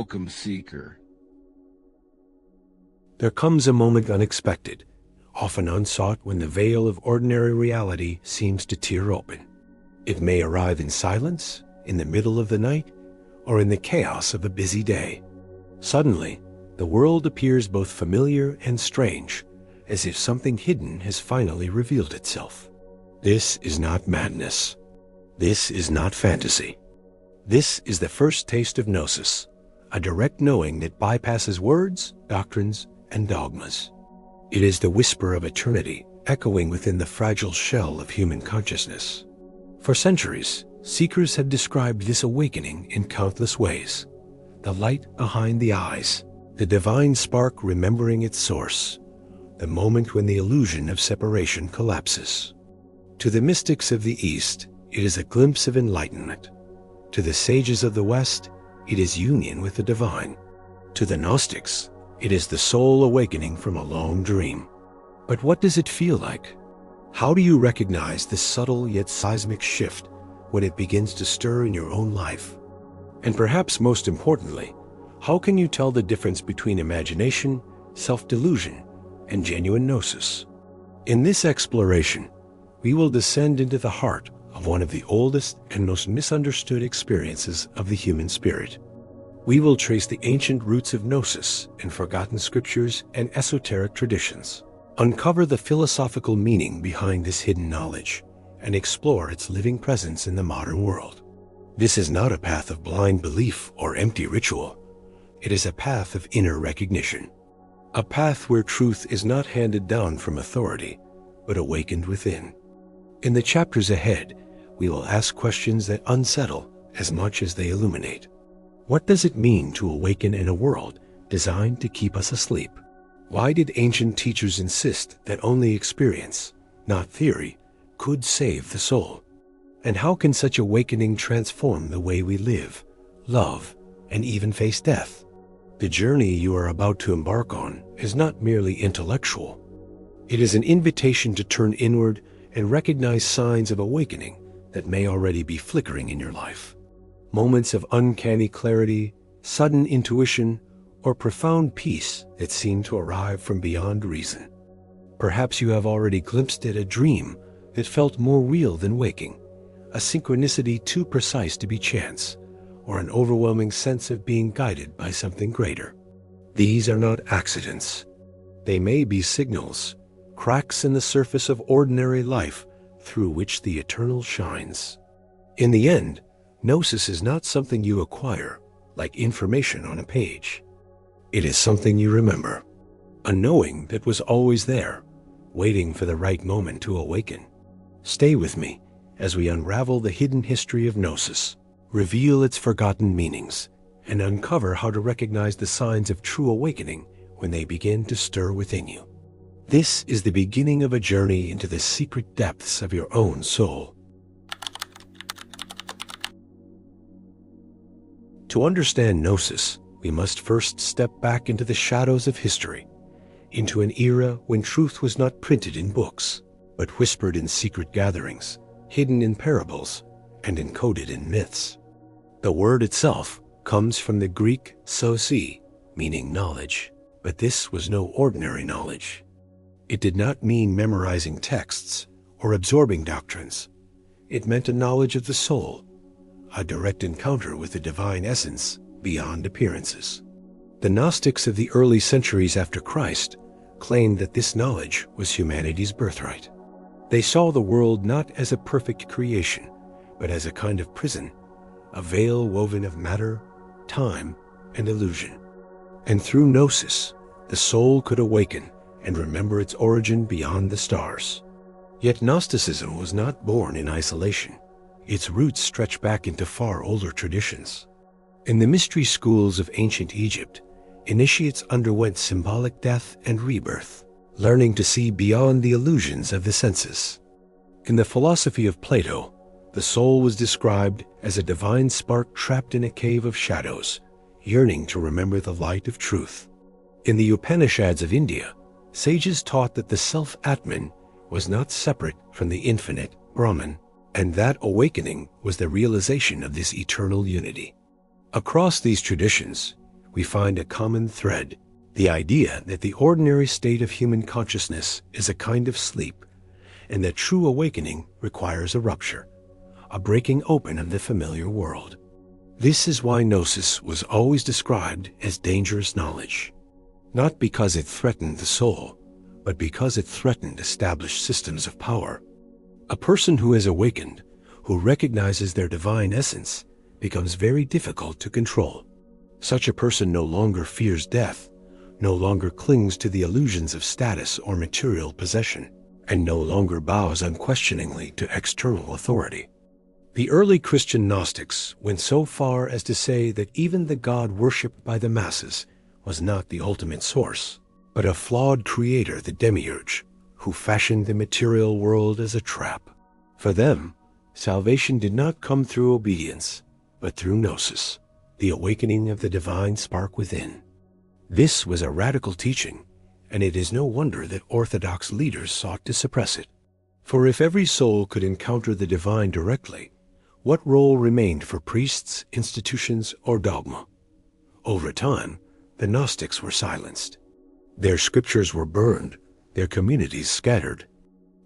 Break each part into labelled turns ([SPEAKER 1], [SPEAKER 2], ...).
[SPEAKER 1] Welcome, seeker.
[SPEAKER 2] There comes a moment unexpected, often unsought, when the veil of ordinary reality seems to tear open. It may arrive in silence, in the middle of the night, or in the chaos of a busy day. Suddenly, the world appears both familiar and strange, as if something hidden has finally revealed itself. This is not madness. This is not fantasy. This is the first taste of Gnosis, a direct knowing that bypasses words, doctrines, and dogmas. It is the whisper of eternity echoing within the fragile shell of human consciousness. For centuries, seekers have described this awakening in countless ways. The light behind the eyes, the divine spark remembering its source, the moment when the illusion of separation collapses. To the mystics of the East, it is a glimpse of enlightenment. To the sages of the West, it is union with the divine. To the Gnostics, it is the soul awakening from a long dream. But what does it feel like? How do you recognize this subtle yet seismic shift when it begins to stir in your own life? And perhaps most importantly, how can you tell the difference between imagination, self-delusion, and genuine Gnosis? In this exploration, we will descend into the heart of one of the oldest and most misunderstood experiences of the human spirit. We will trace the ancient roots of Gnosis in forgotten scriptures and esoteric traditions, uncover the philosophical meaning behind this hidden knowledge, and explore its living presence in the modern world. This is not a path of blind belief or empty ritual. It is a path of inner recognition, a path where truth is not handed down from authority, but awakened within. In the chapters ahead, we will ask questions that unsettle as much as they illuminate. What does it mean to awaken in a world designed to keep us asleep? Why did ancient teachers insist that only experience, not theory, could save the soul? And how can such awakening transform the way we live, love, and even face death? The journey you are about to embark on is not merely intellectual. It is an invitation to turn inward and recognize signs of awakening that may already be flickering in your life. Moments of uncanny clarity, sudden intuition, or profound peace that seem to arrive from beyond reason. Perhaps you have already glimpsed at a dream that felt more real than waking, a synchronicity too precise to be chance, or an overwhelming sense of being guided by something greater. These are not accidents. They may be signals, cracks in the surface of ordinary life through which the eternal shines. In the end, Gnosis is not something you acquire, like information on a page. It is something you remember, a knowing that was always there, waiting for the right moment to awaken. Stay with me as we unravel the hidden history of Gnosis, reveal its forgotten meanings, and uncover how to recognize the signs of true awakening when they begin to stir within you. This is the beginning of a journey into the secret depths of your own soul. To understand Gnosis, we must first step back into the shadows of history, into an era when truth was not printed in books, but whispered in secret gatherings, hidden in parables, and encoded in myths. The word itself comes from the Greek sosi, meaning knowledge, but this was no ordinary knowledge. It did not mean memorizing texts or absorbing doctrines. It meant a knowledge of the soul, a direct encounter with the divine essence beyond appearances. The Gnostics of the early centuries after Christ claimed that this knowledge was humanity's birthright. They saw the world not as a perfect creation, but as a kind of prison, a veil woven of matter, time, and illusion. And through Gnosis, the soul could awaken and remember its origin beyond the stars. Yet Gnosticism was not born in isolation. Its roots stretch back into far older traditions. In the mystery schools of ancient Egypt, initiates underwent symbolic death and rebirth, learning to see beyond the illusions of the senses. In the philosophy of Plato, the soul was described as a divine spark trapped in a cave of shadows, yearning to remember the light of truth. In the Upanishads of India, sages taught that the self-Atman was not separate from the infinite Brahman, and that awakening was the realization of this eternal unity. Across these traditions, we find a common thread: the idea that the ordinary state of human consciousness is a kind of sleep, and that true awakening requires a rupture, a breaking open of the familiar world. This is why Gnosis was always described as dangerous knowledge, not because it threatened the soul, but because it threatened established systems of power. A person who has awakened, who recognizes their divine essence, becomes very difficult to control. Such a person no longer fears death, no longer clings to the illusions of status or material possession, and no longer bows unquestioningly to external authority. The early Christian Gnostics went so far as to say that even the God worshipped by the masses was not the ultimate source, but a flawed creator, the demiurge, who fashioned the material world as a trap. For them, salvation did not come through obedience, but through Gnosis, the awakening of the divine spark within. This was a radical teaching, and it is no wonder that Orthodox leaders sought to suppress it. For if every soul could encounter the divine directly, what role remained for priests, institutions, or dogma? Over time, the Gnostics were silenced. Their scriptures were burned, their communities scattered.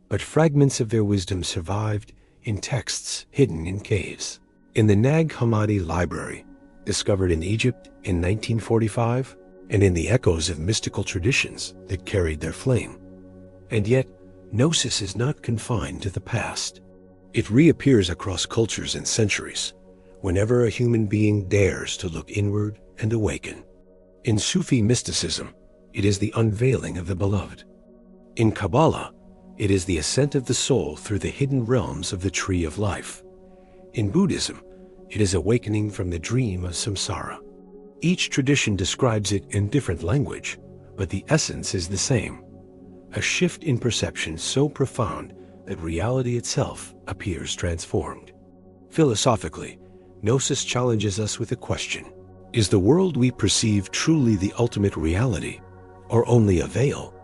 [SPEAKER 2] But fragments of their wisdom survived in texts hidden in caves. In the Nag Hammadi library, discovered in Egypt in 1945, and in the echoes of mystical traditions that carried their flame. And yet, Gnosis is not confined to the past. It reappears across cultures and centuries, whenever a human being dares to look inward and awaken. In Sufi mysticism, it is the unveiling of the beloved. In Kabbalah, it is the ascent of the soul through the hidden realms of the tree of life. In Buddhism, it is awakening from the dream of samsara. Each tradition describes it in different language, but the essence is the same. A shift in perception so profound that reality itself appears transformed. Philosophically, Gnosis challenges us with a question: is the world we perceive truly the ultimate reality, or only a veil?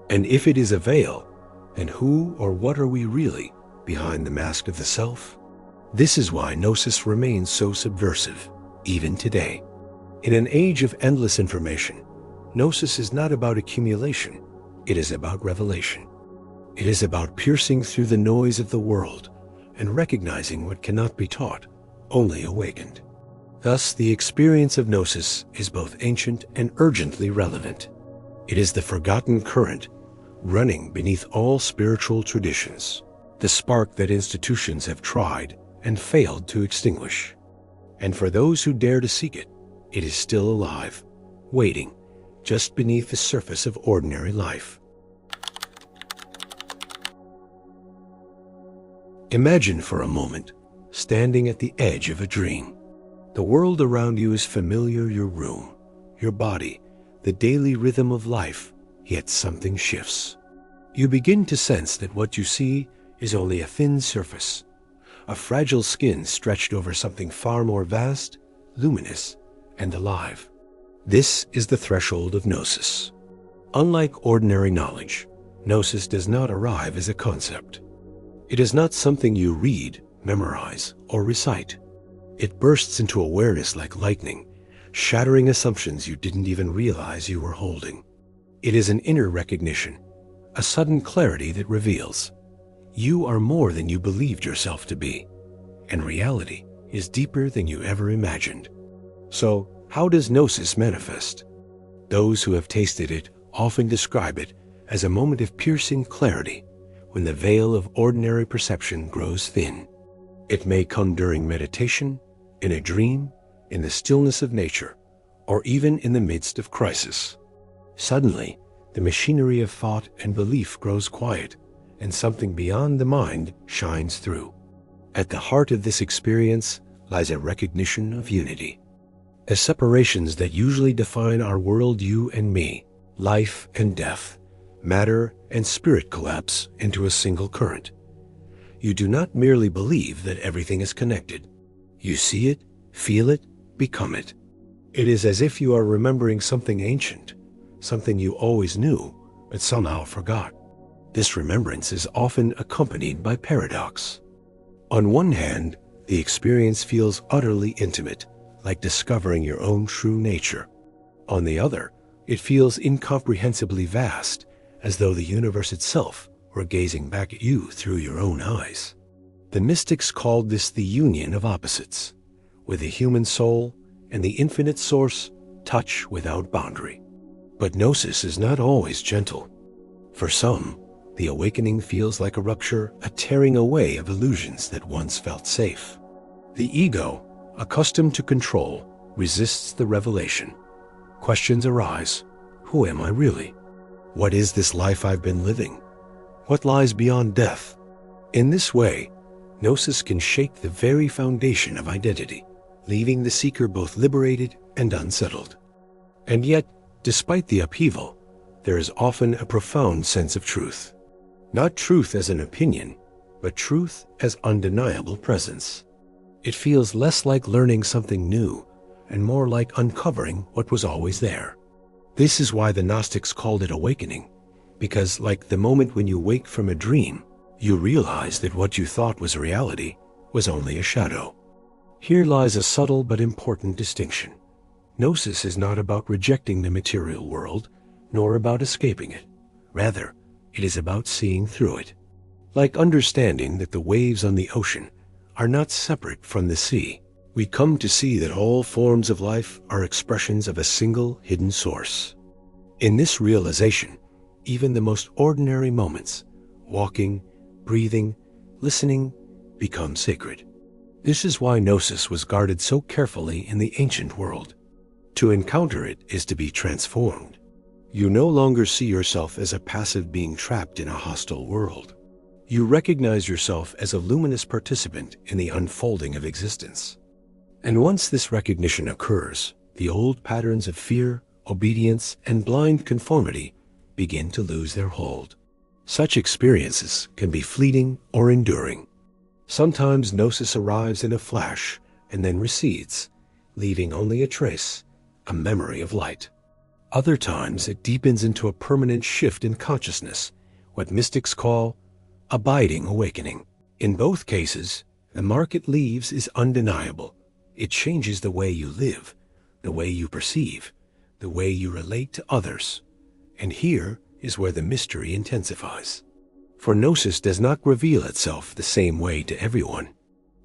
[SPEAKER 2] And if it is a veil, then who or what are we really behind the mask of the self? This is why Gnosis remains so subversive, even today. In an age of endless information, Gnosis is not about accumulation, it is about revelation. It is about piercing through the noise of the world and recognizing what cannot be taught, only awakened. Thus, the experience of Gnosis is both ancient and urgently relevant. It is the forgotten current running beneath all spiritual traditions, the spark that institutions have tried and failed to extinguish. And for those who dare to seek it, it is still alive, waiting just beneath the surface of ordinary life. Imagine for a moment standing at the edge of a dream. The world around you is familiar: your room, your body, the daily rhythm of life, yet something shifts. You begin to sense that what you see is only a thin surface, a fragile skin stretched over something far more vast, luminous, and alive. This is the threshold of Gnosis. Unlike ordinary knowledge, Gnosis does not arrive as a concept. It is not something you read, memorize, or recite. It bursts into awareness like lightning, shattering assumptions you didn't even realize you were holding. It is an inner recognition, a sudden clarity that reveals you are more than you believed yourself to be, and reality is deeper than you ever imagined. So, how does Gnosis manifest? Those who have tasted it often describe it as a moment of piercing clarity, when the veil of ordinary perception grows thin. It may come during meditation, in a dream, in the stillness of nature, or even in the midst of crisis. Suddenly, the machinery of thought and belief grows quiet, and something beyond the mind shines through. At the heart of this experience lies a recognition of unity. As separations that usually define our world, you and me, life and death, matter and spirit collapse into a single current. You do not merely believe that everything is connected. You see it, feel it, become it. It is as if you are remembering something ancient, something you always knew, but somehow forgot. This remembrance is often accompanied by paradox. On one hand, the experience feels utterly intimate, like discovering your own true nature. On the other, it feels incomprehensibly vast, as though the universe itself were gazing back at you through your own eyes. The mystics called this the union of opposites, where the human soul and the infinite source touch without boundary. But Gnosis is not always gentle. For some, the awakening feels like a rupture, a tearing away of illusions that once felt safe. The ego, accustomed to control, resists the revelation. Questions arise. Who am I really? What is this life I've been living? What lies beyond death? In this way, Gnosis can shake the very foundation of identity, leaving the seeker both liberated and unsettled. And yet, despite the upheaval, there is often a profound sense of truth. Not truth as an opinion, but truth as undeniable presence. It feels less like learning something new and more like uncovering what was always there. This is why the Gnostics called it awakening, because like the moment when you wake from a dream, you realize that what you thought was reality was only a shadow. Here lies a subtle but important distinction. Gnosis is not about rejecting the material world, nor about escaping it. Rather, it is about seeing through it. Like understanding that the waves on the ocean are not separate from the sea, we come to see that all forms of life are expressions of a single hidden source. In this realization, even the most ordinary moments, walking, breathing, listening, become sacred. This is why Gnosis was guarded so carefully in the ancient world. To encounter it is to be transformed. You no longer see yourself as a passive being trapped in a hostile world. You recognize yourself as a luminous participant in the unfolding of existence. And once this recognition occurs, the old patterns of fear, obedience, and blind conformity begin to lose their hold. Such experiences can be fleeting or enduring. Sometimes Gnosis arrives in a flash and then recedes, leaving only a trace, a memory of light. Other times it deepens into a permanent shift in consciousness, what mystics call abiding awakening. In both cases, the mark it leaves is undeniable. It changes the way you live, the way you perceive, the way you relate to others. And here is where the mystery intensifies. For Gnosis does not reveal itself the same way to everyone.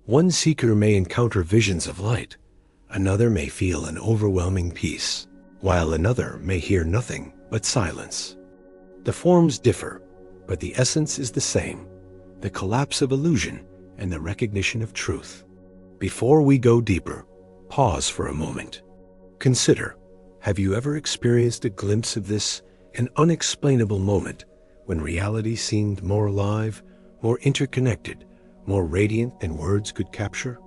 [SPEAKER 2] One seeker may encounter visions of light, another may feel an overwhelming peace, while another may hear nothing but silence. The forms differ, but the essence is the same, the collapse of illusion and the recognition of truth. Before we go deeper, pause for a moment. Consider, have you ever experienced a glimpse of this, an unexplainable moment when reality seemed more alive, more interconnected, more radiant than words could capture?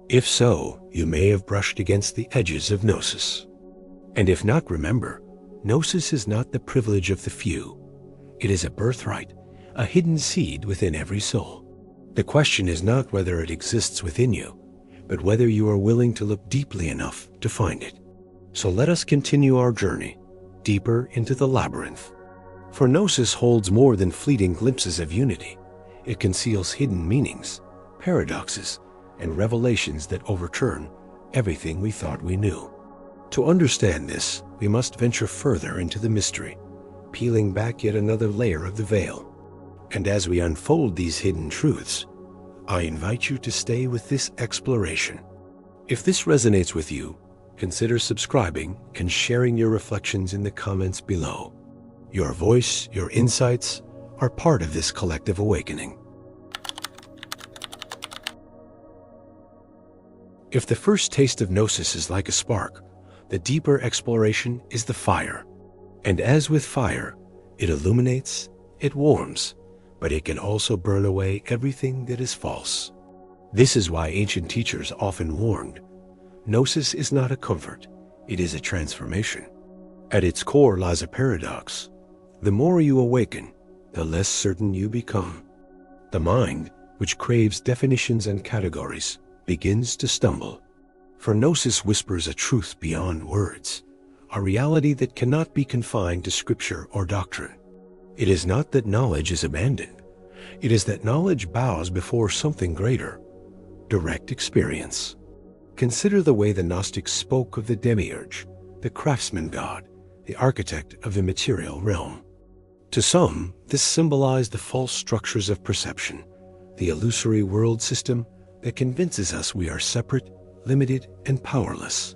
[SPEAKER 2] If so, you may have brushed against the edges of Gnosis. And if not, remember, Gnosis is not the privilege of the few. It is a birthright, a hidden seed within every soul. The question is not whether it exists within you, but whether you are willing to look deeply enough to find it. So let us continue our journey, deeper into the labyrinth. For Gnosis holds more than fleeting glimpses of unity. It conceals hidden meanings, paradoxes, and revelations that overturn everything we thought we knew. To understand this, we must venture further into the mystery, peeling back yet another layer of the veil. And as we unfold these hidden truths, I invite you to stay with this exploration. If this resonates with you, consider subscribing and sharing your reflections in the comments below. Your voice, your insights, are part of this collective awakening. If the first taste of Gnosis is like a spark, the deeper exploration is the fire. And as with fire, it illuminates, it warms, but it can also burn away everything that is false. This is why ancient teachers often warned, Gnosis is not a comfort, it is a transformation. At its core lies a paradox. The more you awaken, the less certain you become. The mind, which craves definitions and categories, begins to stumble. For Gnosis whispers a truth beyond words, a reality that cannot be confined to scripture or doctrine. It is not that knowledge is abandoned. It is that knowledge bows before something greater, direct experience. Consider the way the Gnostics spoke of the demiurge, the craftsman god, the architect of the material realm. To some, this symbolized the false structures of perception, the illusory world system that convinces us we are separate, limited, and powerless.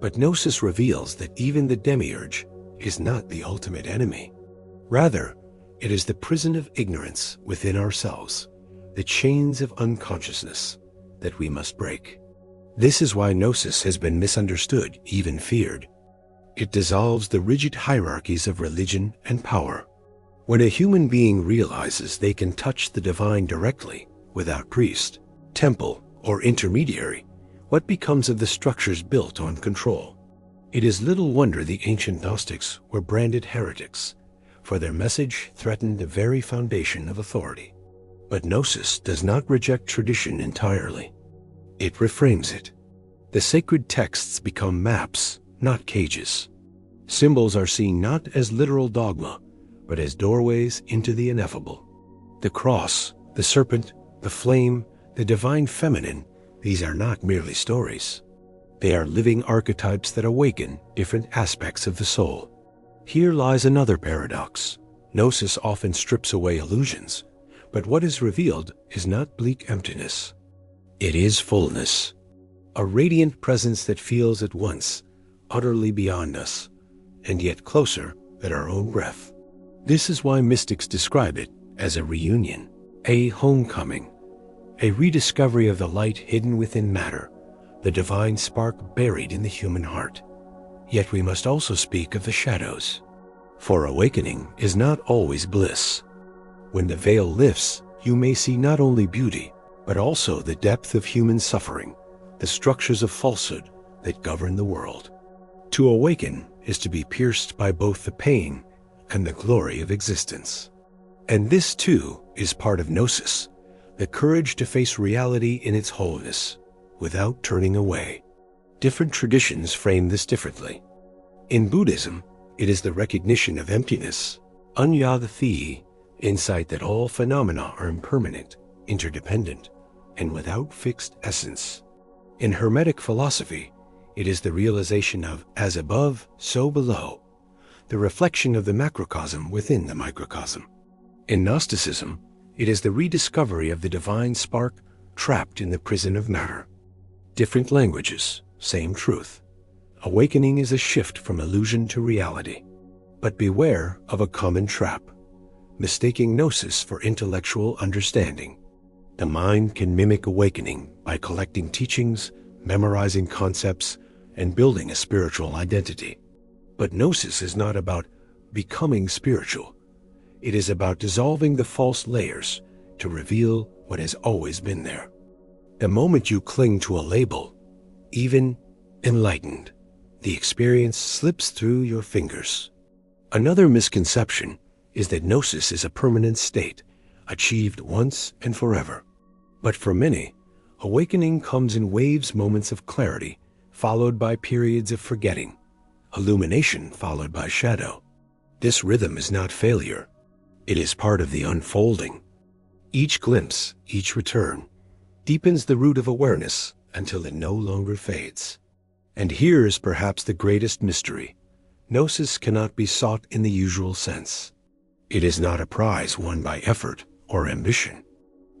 [SPEAKER 2] But Gnosis reveals that even the demiurge is not the ultimate enemy. Rather, it is the prison of ignorance within ourselves, the chains of unconsciousness that we must break. This is why Gnosis has been misunderstood, even feared. It dissolves the rigid hierarchies of religion and power. When a human being realizes they can touch the divine directly, without priest, temple, or intermediary, what becomes of the structures built on control? It is little wonder the ancient Gnostics were branded heretics, for their message threatened the very foundation of authority. But Gnosis does not reject tradition entirely. It reframes it. The sacred texts become maps, not cages. Symbols are seen not as literal dogma, but as doorways into the ineffable. The cross, the serpent, the flame, the divine feminine, these are not merely stories. They are living archetypes that awaken different aspects of the soul. Here lies another paradox. Gnosis often strips away illusions, but what is revealed is not bleak emptiness. It is fullness, a radiant presence that feels at once utterly beyond us, and yet closer than our own breath. This is why mystics describe it as a reunion, a homecoming, a rediscovery of the light hidden within matter, the divine spark buried in the human heart. Yet we must also speak of the shadows, for awakening is not always bliss. When the veil lifts, you may see not only beauty, but also the depth of human suffering, the structures of falsehood that govern the world. To awaken is to be pierced by both the pain and the glory of existence. And this too is part of Gnosis, the courage to face reality in its wholeness, without turning away. Different traditions frame this differently. In Buddhism, it is the recognition of emptiness, anya-the-thea, insight that all phenomena are impermanent, interdependent, and without fixed essence. In Hermetic philosophy, it is the realization of as above, so below, the reflection of the macrocosm within the microcosm. In Gnosticism, it is the rediscovery of the divine spark trapped in the prison of matter. Different languages, same truth. Awakening is a shift from illusion to reality. But beware of a common trap, mistaking Gnosis for intellectual understanding. The mind can mimic awakening by collecting teachings, memorizing concepts, and building a spiritual identity. But Gnosis is not about becoming spiritual. It is about dissolving the false layers to reveal what has always been there. The moment you cling to a label, even enlightened, the experience slips through your fingers. Another misconception is that Gnosis is a permanent state, achieved once and forever. But for many, awakening comes in waves, moments of clarity, followed by periods of forgetting, illumination followed by shadow. This rhythm is not failure. It is part of the unfolding. Each glimpse, each return, deepens the root of awareness until it no longer fades. And here is perhaps the greatest mystery. Gnosis cannot be sought in the usual sense. It is not a prize won by effort or ambition.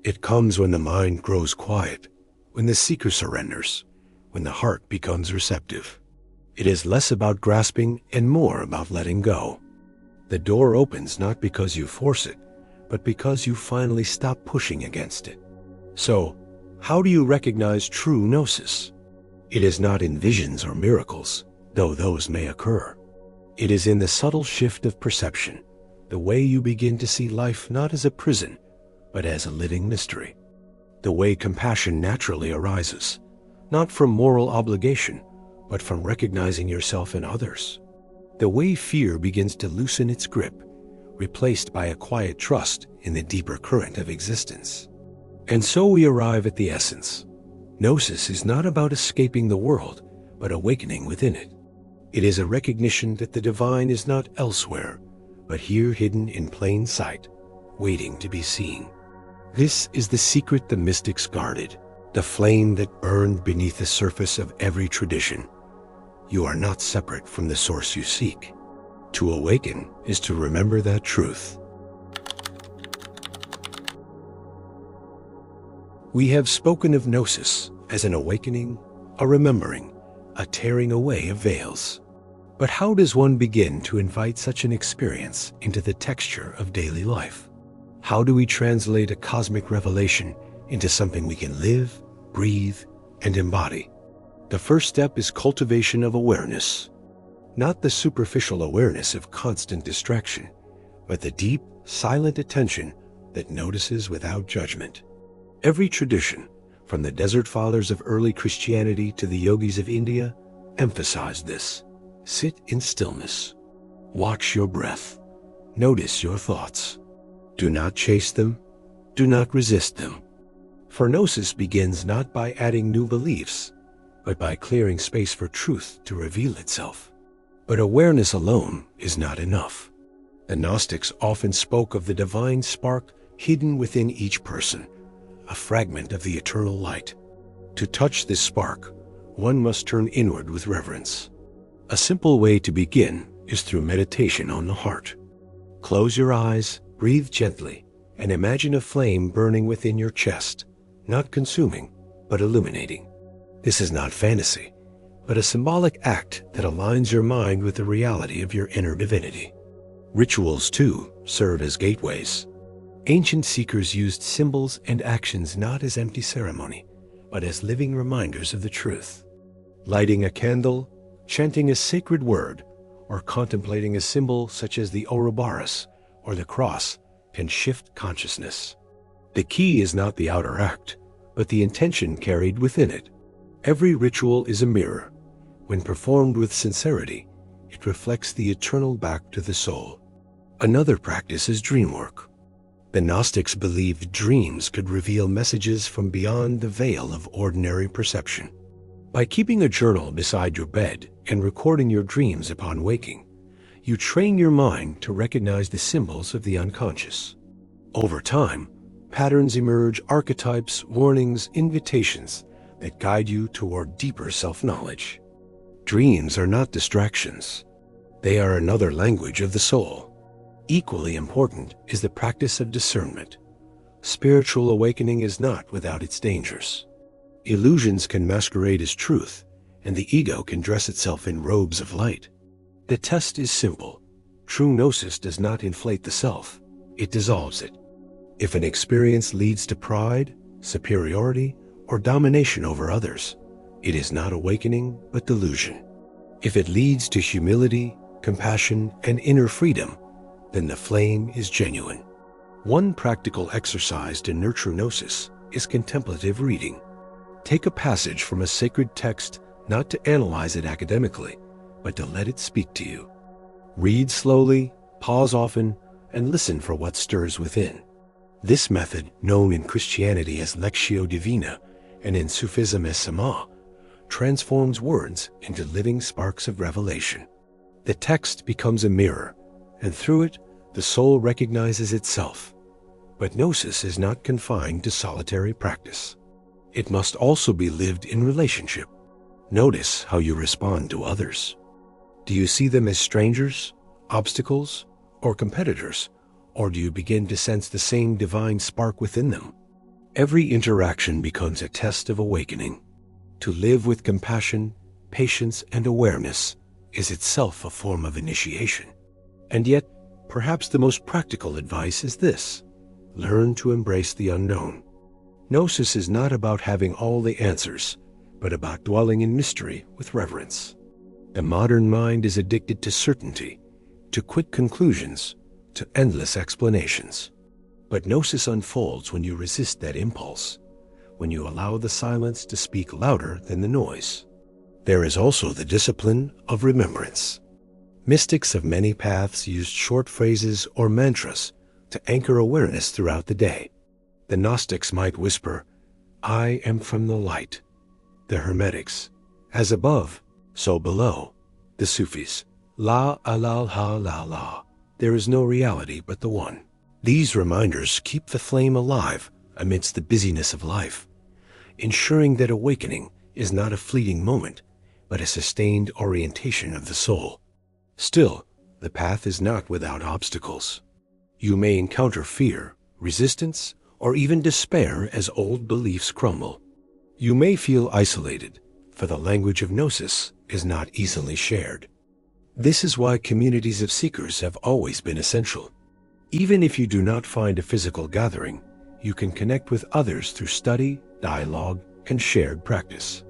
[SPEAKER 2] It comes when the mind grows quiet, when the seeker surrenders, when the heart becomes receptive. It is less about grasping and more about letting go. The door opens not because you force it, but because you finally stop pushing against it. So, how do you recognize true Gnosis? It is not in visions or miracles, though those may occur. It is in the subtle shift of perception, the way you begin to see life not as a prison, but as a living mystery. The way compassion naturally arises, not from moral obligation, but from recognizing yourself in others. The way fear begins to loosen its grip, replaced by a quiet trust in the deeper current of existence. And so we arrive at the essence. Gnosis is not about escaping the world, but awakening within it. It is a recognition that the divine is not elsewhere, but here hidden in plain sight, waiting to be seen. This is the secret the mystics guarded, the flame that burned beneath the surface of every tradition. You are not separate from the source you seek. To awaken is to remember that truth. We have spoken of Gnosis as an awakening, a remembering, a tearing away of veils. But how does one begin to invite such an experience into the texture of daily life? How do we translate a cosmic revelation into something we can live, breathe, and embody? The first step is cultivation of awareness. Not the superficial awareness of constant distraction, but the deep, silent attention that notices without judgment. Every tradition, from the Desert Fathers of early Christianity to the yogis of India, emphasized this. Sit in stillness. Watch your breath. Notice your thoughts. Do not chase them. Do not resist them. For Gnosis begins not by adding new beliefs, but by clearing space for truth to reveal itself. But awareness alone is not enough. The Gnostics often spoke of the divine spark hidden within each person, a fragment of the eternal light. To touch this spark, one must turn inward with reverence. A simple way to begin is through meditation on the heart. Close your eyes, breathe gently, and imagine a flame burning within your chest, not consuming, but illuminating. This is not fantasy, but a symbolic act that aligns your mind with the reality of your inner divinity. Rituals, too, serve as gateways. Ancient seekers used symbols and actions not as empty ceremony, but as living reminders of the truth. Lighting a candle, chanting a sacred word, or contemplating a symbol such as the Ouroboros or the cross can shift consciousness. The key is not the outer act, but the intention carried within it. Every ritual is a mirror. When performed with sincerity, it reflects the eternal back to the soul. Another practice is dream work. The Gnostics believed dreams could reveal messages from beyond the veil of ordinary perception. By keeping a journal beside your bed and recording your dreams upon waking, you train your mind to recognize the symbols of the unconscious. Over time, patterns emerge, archetypes, warnings, invitations that guide you toward deeper self-knowledge. Dreams are not distractions. They are another language of the soul. Equally important is the practice of discernment. Spiritual awakening is not without its dangers. Illusions can masquerade as truth, and the ego can dress itself in robes of light. The test is simple. True Gnosis does not inflate the self, it dissolves it. If an experience leads to pride, superiority, or domination over others, it is not awakening, but delusion. If it leads to humility, compassion, and inner freedom, then the flame is genuine. One practical exercise to nurture Gnosis is contemplative reading. Take a passage from a sacred text not to analyze it academically, but to let it speak to you. Read slowly, pause often, and listen for what stirs within. This method, known in Christianity as Lectio Divina and in Sufism as Sama, transforms words into living sparks of revelation. The text becomes a mirror, and through it, the soul recognizes itself. But Gnosis is not confined to solitary practice. It must also be lived in relationship. Notice how you respond to others. Do you see them as strangers, obstacles, or competitors, or do you begin to sense the same divine spark within them? Every interaction becomes a test of awakening. To live with compassion, patience, and awareness is itself a form of initiation. And yet, perhaps the most practical advice is this: learn to embrace the unknown. Gnosis is not about having all the answers, but about dwelling in mystery with reverence. The modern mind is addicted to certainty, to quick conclusions, to endless explanations. But Gnosis unfolds when you resist that impulse, when you allow the silence to speak louder than the noise. There is also the discipline of remembrance. Mystics of many paths used short phrases or mantras to anchor awareness throughout the day. The Gnostics might whisper, "I am from the light." The Hermetics, "As above, so below." The Sufis, "La alal ha la la." There is no reality but the one. These reminders keep the flame alive amidst the busyness of life, ensuring that awakening is not a fleeting moment, but a sustained orientation of the soul. Still, the path is not without obstacles. You may encounter fear, resistance, or even despair as old beliefs crumble. You may feel isolated, for the language of Gnosis is not easily shared. This is why communities of seekers have always been essential. Even if you do not find a physical gathering, you can connect with others through study, dialogue, and shared practice.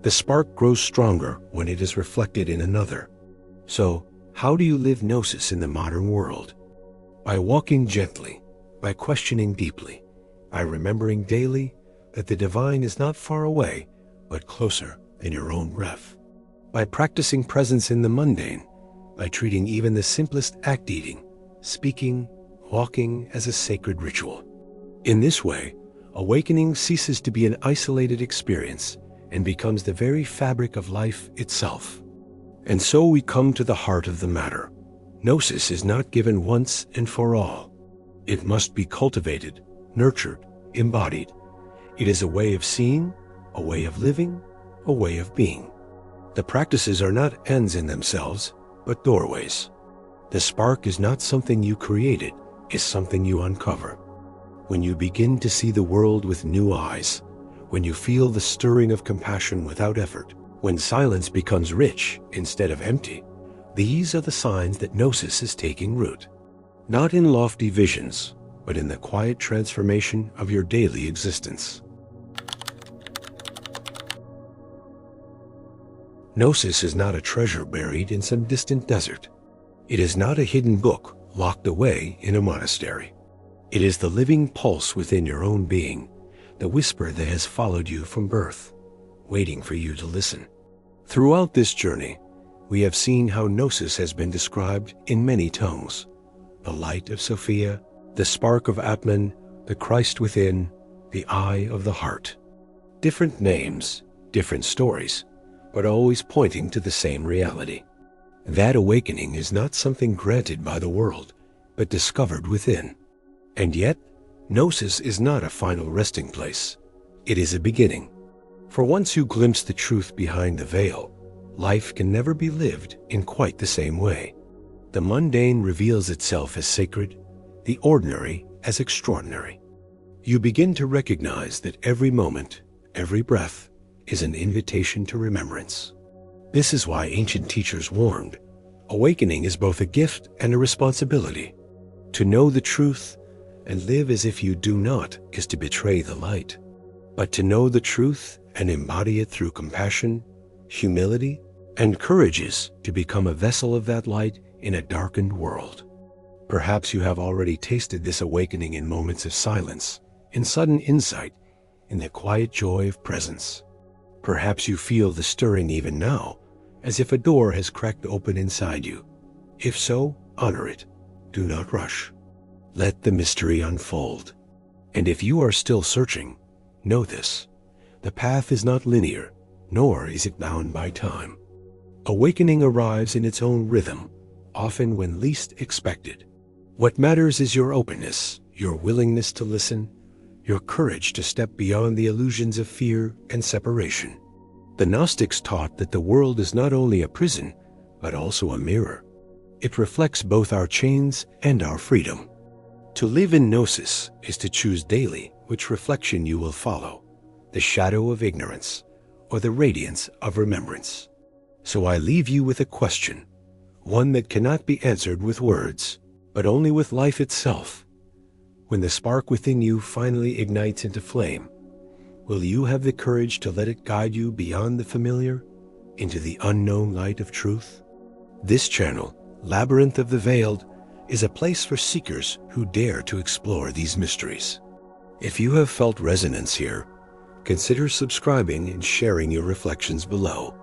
[SPEAKER 2] The spark grows stronger when it is reflected in another. So, how do you live Gnosis in the modern world? By walking gently, by questioning deeply, by remembering daily that the divine is not far away, but closer than your own breath. By practicing presence in the mundane, by treating even the simplest act, eating, speaking, walking, as a sacred ritual. In this way, awakening ceases to be an isolated experience and becomes the very fabric of life itself. And so we come to the heart of the matter. Gnosis is not given once and for all. It must be cultivated, nurtured, embodied. It is a way of seeing, a way of living, a way of being. The practices are not ends in themselves, but doorways. The spark is not something you created, it's something you uncover. When you begin to see the world with new eyes, when you feel the stirring of compassion without effort, when silence becomes rich instead of empty, these are the signs that Gnosis is taking root. Not in lofty visions, but in the quiet transformation of your daily existence. Gnosis is not a treasure buried in some distant desert. It is not a hidden book locked away in a monastery. It is the living pulse within your own being, the whisper that has followed you from birth, waiting for you to listen. Throughout this journey, we have seen how Gnosis has been described in many tongues. The light of Sophia, the spark of Atman, the Christ within, the eye of the heart. Different names, different stories, but always pointing to the same reality. That awakening is not something granted by the world, but discovered within. And yet, Gnosis is not a final resting place. It is a beginning. For once you glimpse the truth behind the veil, life can never be lived in quite the same way. The mundane reveals itself as sacred, the ordinary as extraordinary. You begin to recognize that every moment, every breath, is an invitation to remembrance. This is why ancient teachers warned, awakening is both a gift and a responsibility. To know the truth and live as if you do not is to betray the light. But to know the truth and embody it through compassion, humility, and courage is to become a vessel of that light in a darkened world. Perhaps you have already tasted this awakening in moments of silence, in sudden insight, in the quiet joy of presence. Perhaps you feel the stirring even now, as if a door has cracked open inside you. If so, honor it. Do not rush. Let the mystery unfold. And if you are still searching, know this: the path is not linear, nor is it bound by time. Awakening arrives in its own rhythm, often when least expected. What matters is your openness, your willingness to listen, your courage to step beyond the illusions of fear and separation. The Gnostics taught that the world is not only a prison, but also a mirror. It reflects both our chains and our freedom. To live in Gnosis is to choose daily which reflection you will follow, the shadow of ignorance or the radiance of remembrance. So I leave you with a question, one that cannot be answered with words, but only with life itself. When the spark within you finally ignites into flame, will you have the courage to let it guide you beyond the familiar, into the unknown light of truth? This channel, Labyrinth of the Veiled, is a place for seekers who dare to explore these mysteries. If you have felt resonance here, consider subscribing and sharing your reflections below.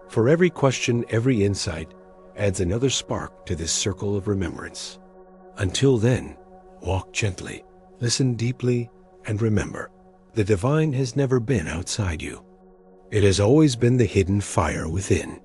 [SPEAKER 2] For every question, every insight adds another spark to this circle of remembrance. Until then, walk gently, listen deeply, and remember, the divine has never been outside you. It has always been the hidden fire within.